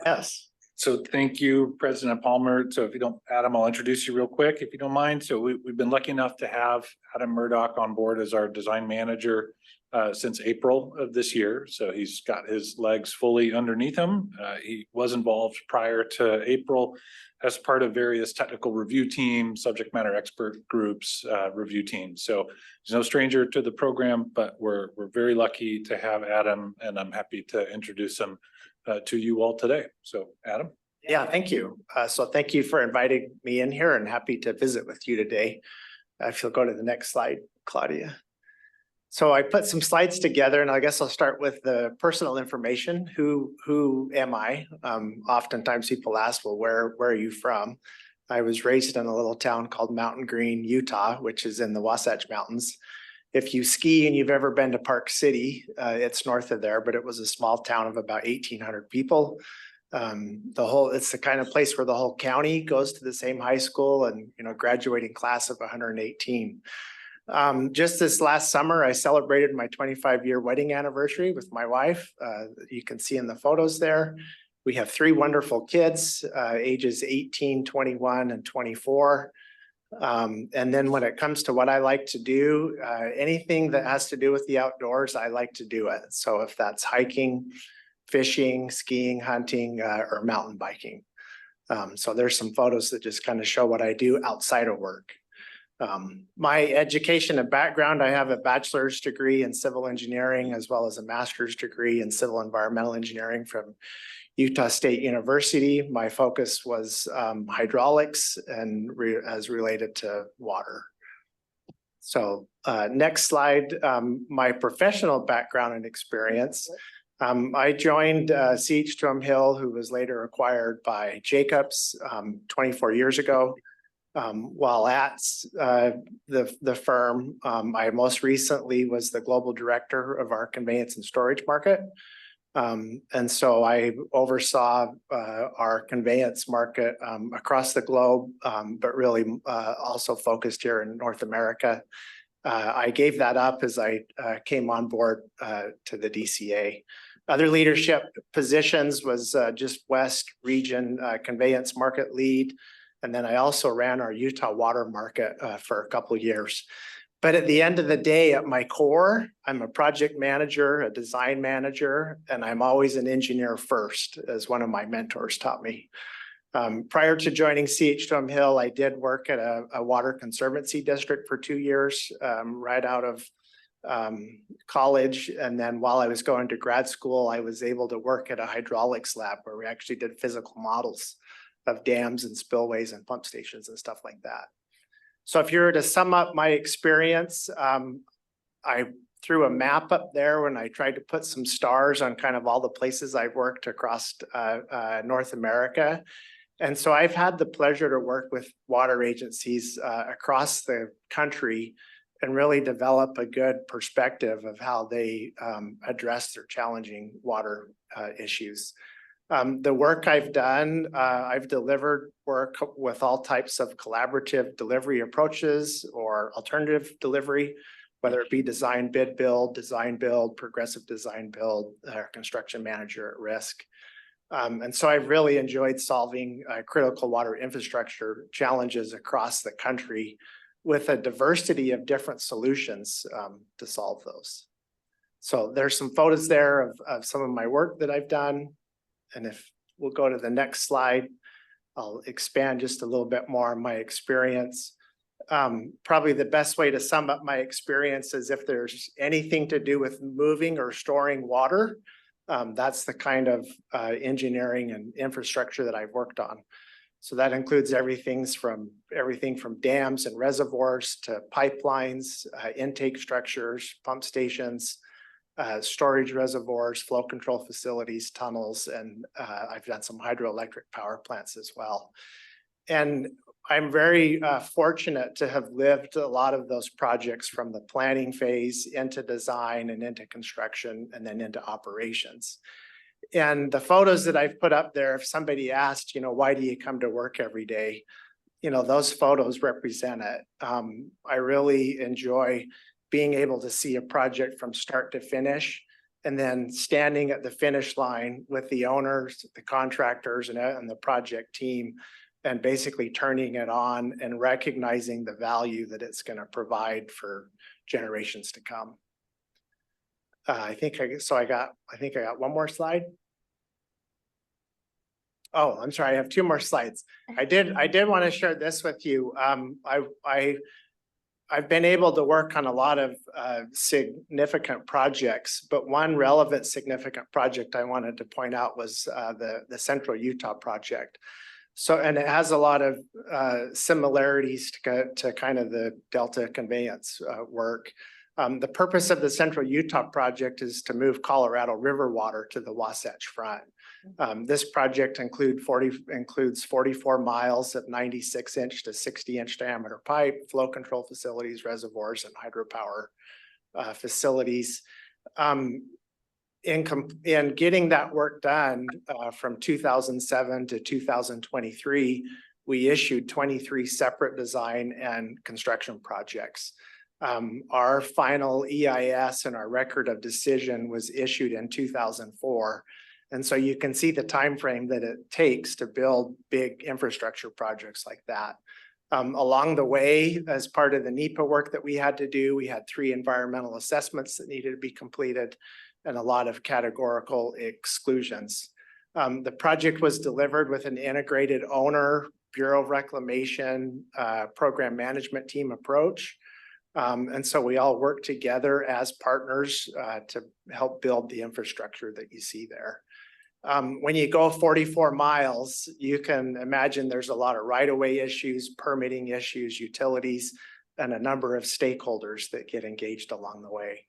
Yes. So thank you, President Palmer. So if you don't, Adam, I'll introduce you real quick, if you don't mind. So we've been lucky enough to have Adam Murdock on board as our design manager since April of this year. So he's got his legs fully underneath him. He was involved prior to April as part of various technical review teams, subject matter expert groups, review teams. So he's no stranger to the program, but we're very lucky to have Adam, and I'm happy to introduce him to you all today. So Adam. Yeah, thank you. So thank you for inviting me in here and happy to visit with you today. If you'll go to the next slide, Claudia. So I put some slides together and I guess I'll start with the personal information. Who am I? Oftentimes people ask, well, where are you from? I was raised in a little town called Mountain Green, Utah, which is in the Wasatch Mountains. If you ski and you've ever been to Park City, it's north of there, but it was a small town of about 1,800 people. It's the kind of place where the whole county goes to the same high school and, graduating class of 118. Just this last summer, I celebrated my 25-year wedding anniversary with my wife. You can see in the photos there. We have 3 wonderful kids, ages 18, 21, and 24. And then when it comes to what I like to do, anything that has to do with the outdoors, I like to do it. So if that's hiking, fishing, skiing, hunting, or mountain biking. So there's some photos that just kind of show what I do outside of work. My education and background, I have a bachelor's degree in civil engineering as well as a master's degree in civil environmental engineering from Utah State University. My focus was hydraulics and as related to water. So next slide, my professional background and experience. I joined C.H. Hill, who was later acquired by Jacobs 24 years ago. While at the firm, I most recently was the global director of our conveyance and storage market. And so I oversaw our conveyance market across the globe, but really also focused here in North America. I gave that up as I came on board to the DCA. Other leadership positions was just West Region Conveyance Market Lead. And then I also ran our Utah water market for a couple of years. But at the end of the day, at my core, I'm a project manager, a design manager, and I'm always an engineer first, as one of my mentors taught me. Prior to joining C.H. Hill, I did work at a water conservancy district for 2 years, right out of college. And then while I was going to grad school, I was able to work at a hydraulics lab where we actually did physical models of dams and spillways and pump stations and stuff like that. So if you were to sum up my experience, I threw a map up there when I tried to put some stars on kind of all the places I've worked across North America. And so I've had the pleasure to work with water agencies across the country and really develop a good perspective of how they address their challenging water issues. The work I've done, I've delivered work with all types of collaborative delivery approaches or alternative delivery, whether it be design, bid, build, progressive design, build, or construction manager at risk. And so I've really enjoyed solving critical water infrastructure challenges across the country with a diversity of different solutions to solve those. So there's some photos there of some of my work that I've done. And if we'll go to the next slide, I'll expand just a little bit more on my experience. Probably the best way to sum up my experience is if there's anything to do with moving or storing water, that's the kind of engineering and infrastructure that I've worked on. So that includes everything from dams and reservoirs to pipelines, intake structures, pump stations, storage reservoirs, flow control facilities, tunnels, and I've done some hydroelectric power plants as well. And I'm very fortunate to have lived a lot of those projects from the planning phase into design and into construction and then into operations. And the photos that I've put up there, if somebody asked, why do you come to work every day? Those photos represent it. I really enjoy being able to see a project from start to finish and then standing at the finish line with the owners, the contractors, and the project team, and basically turning it on and recognizing the value that it's going to provide for generations to come. I think I got one more slide. Oh, I'm sorry. I have two more slides. I did want to share this with you. I've been able to work on a lot of significant projects, but one relevant significant project I wanted to point out was the Central Utah project. So, and it has a lot of similarities to kind of the Delta conveyance work. The purpose of the Central Utah project is to move Colorado River water to the Wasatch Front. This project includes 44 miles of 96-inch to 60-inch diameter pipe, flow control facilities, reservoirs, and hydropower facilities. In getting that work done from 2007 to 2023, we issued 23 separate design and construction projects. Our final EIS and our record of decision was issued in 2004. And so you can see the time frame that it takes to build big infrastructure projects like that. Along the way, as part of the NEPA work that we had to do, we had 3 environmental assessments that needed to be completed and a lot of categorical exclusions. The project was delivered with an integrated owner, Bureau of Reclamation, program management team approach. And so we all work together as partners to help build the infrastructure that you see there. When you go 44 miles, you can imagine there's a lot of right-of-way issues, permitting issues, utilities, and a number of stakeholders that get engaged along the way.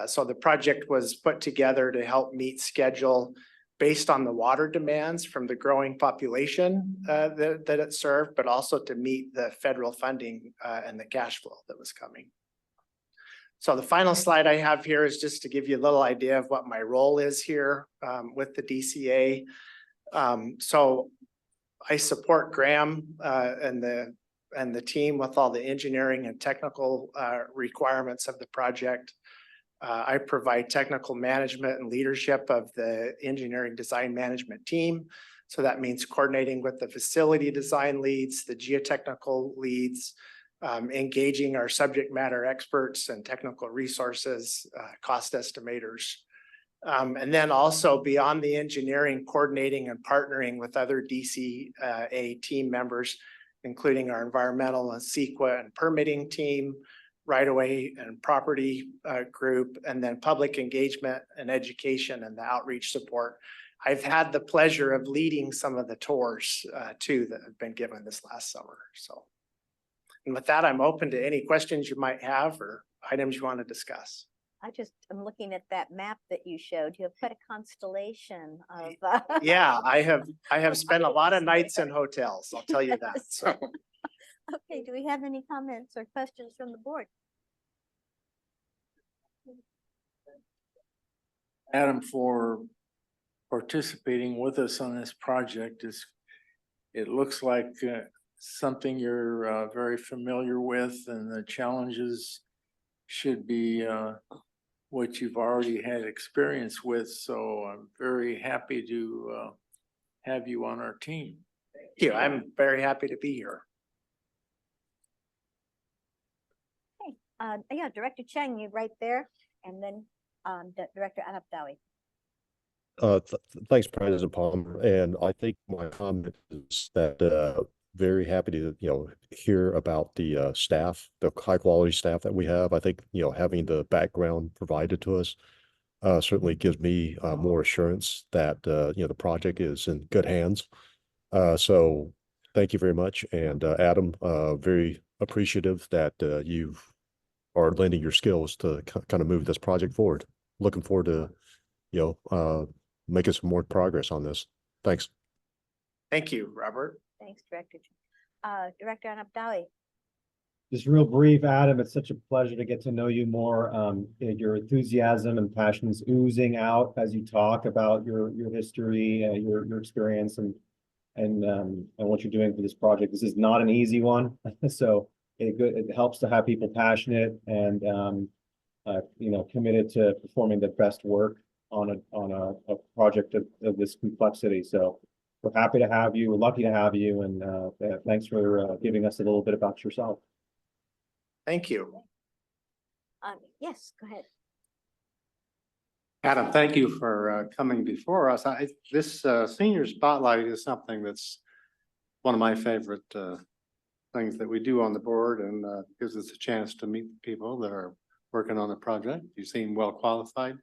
So the project was put together to help meet schedule based on the water demands from the growing population that it served, but also to meet the federal funding and the cash flow that was coming. So the final slide I have here is just to give you a little idea of what my role is here with the DCA. So I support Graham and the team with all the engineering and technical requirements of the project. I provide technical management and leadership of the engineering design management team. So that means coordinating with the facility design leads, the geotechnical leads, engaging our subject matter experts and technical resources, cost estimators. And then also beyond the engineering, coordinating and partnering with other DCA team members, including our environmental and CEQA and permitting team, right-of-way and property group, and then public engagement and education and the outreach support. I've had the pleasure of leading some of the tours too that have been given this last summer. So, and with that, I'm open to any questions you might have or items you want to discuss. I'm looking at that map that you showed. You have quite a constellation of. Yeah, I have spent a lot of nights in hotels. I'll tell you that. So. Okay, do we have any comments or questions from the board? Adam, for participating with us on this project. It looks like something you're very familiar with, and the challenges should be what you've already had experience with. So I'm very happy to have you on our team. Thank you. I'm very happy to be here. Yeah, Director Cheng, you right there, and then Director Anapdawi. Thanks, President Palmer. And I think my comment is that very happy to hear about the staff, the high quality staff that we have. I think having the background provided to us certainly gives me more assurance that the project is in good hands. So thank you very much. And Adam, very appreciative that you are lending your skills to kind of move this project forward. Looking forward to making some more progress on this. Thanks. Thank you, Robert. Thanks, Director. Director Anapdawi. Just real brief, Adam, it's such a pleasure to get to know you more. Your enthusiasm and passion is oozing out as you talk about your history, your experience, and what you're doing for this project. This is not an easy one, so it helps to have people passionate and committed to performing the best work on a project of this complexity. So we're happy to have you. We're lucky to have you, and thanks for giving us a little bit about yourself. Thank you. Yes, go ahead. Adam, thank you for coming before us. This senior spotlight is something that's one of my favorite things that we do on the board, and gives us a chance to meet people that are working on the project. You seem well qualified.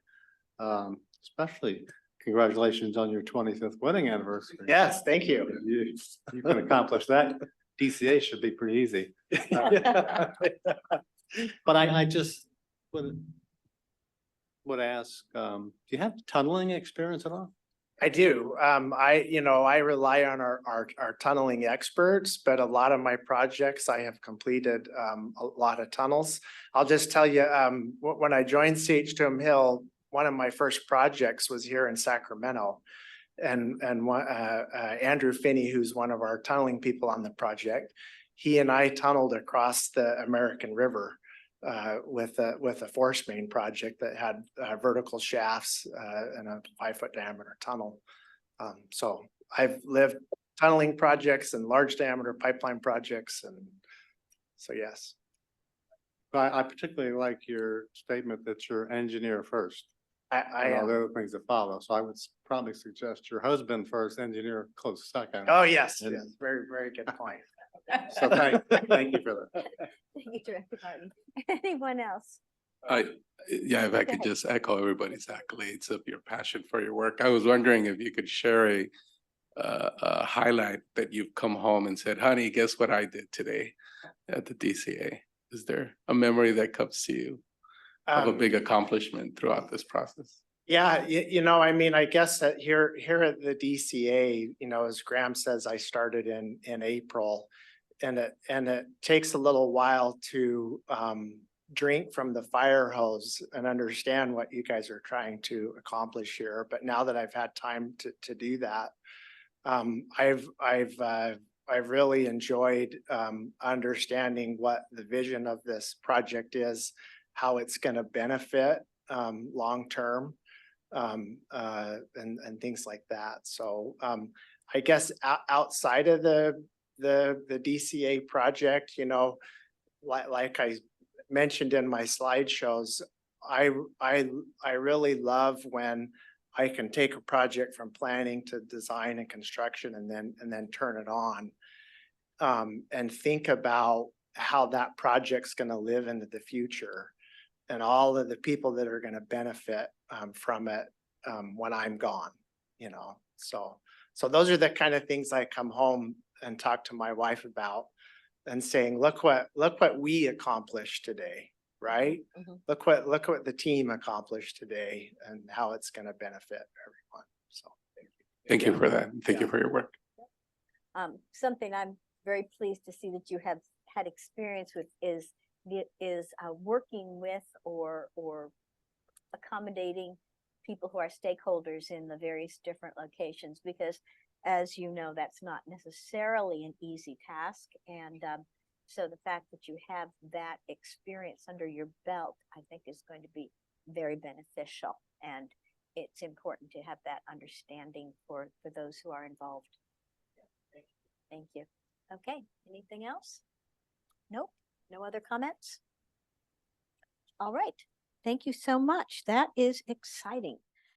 Especially congratulations on your 25th wedding anniversary. Yes, thank you. You can accomplish that. DCA should be pretty easy. But I just would ask, do you have tunneling experience at all? I do. I rely on our tunneling experts, but a lot of my projects, I have completed a lot of tunnels. I'll just tell you, when I joined CH2M Hill, one of my first projects was here in Sacramento. And Andrew Finney, who's one of our tunneling people on the project, he and I tunneled across the American River with a force main project that had vertical shafts and a 5-foot diameter tunnel. So I've lived tunneling projects and large diameter pipeline projects, and so yes. I particularly like your statement that you're engineer first. I And all am. the other things that follow. So I would probably suggest your husband first, engineer close second. Oh, yes, And- yes, very, very good point. So thank you for that. Thank you, Director Martin. Anyone else? Yeah, if I could ahead. just echo everybody's accolades of your passion for your work. I was wondering if you could share a highlight that you've come home and said, honey, guess what I did today at the DCA? Is there a memory that comes to you of a big accomplishment throughout this process? Yeah, I mean, I guess that here at the DCA, as Graham says, I started in April, and it takes a little while to drink from the fire hose and understand what you guys are trying to accomplish here. But now that I've had time to do that, I've really enjoyed understanding what the vision of this project is, how it's going to benefit long term, and things like that. So I guess outside of the DCA project, like I mentioned in my slideshows, I really love when I can take a project from planning to design and construction and then turn it on, and think about how that project's going to live into the future and all of the people that are going to benefit from it when I'm gone, So those are the kind of things I come home and talk to my wife about, and saying, look what we accomplished today, right? Mhm. Look what the team accomplished today and how it's going to benefit everyone. So Thank you for that. Thank you Yeah. for your work. Something I'm very pleased to see that you have had experience with is working with or accommodating people who are stakeholders in the various different locations, because as you know, that's not necessarily an easy task. And so the fact that you have that experience under your belt, I think is going to be very beneficial. And it's important to have that understanding for those who are involved. Thank you. Okay, anything else? Nope, no other comments? All right, thank you so much. That is exciting.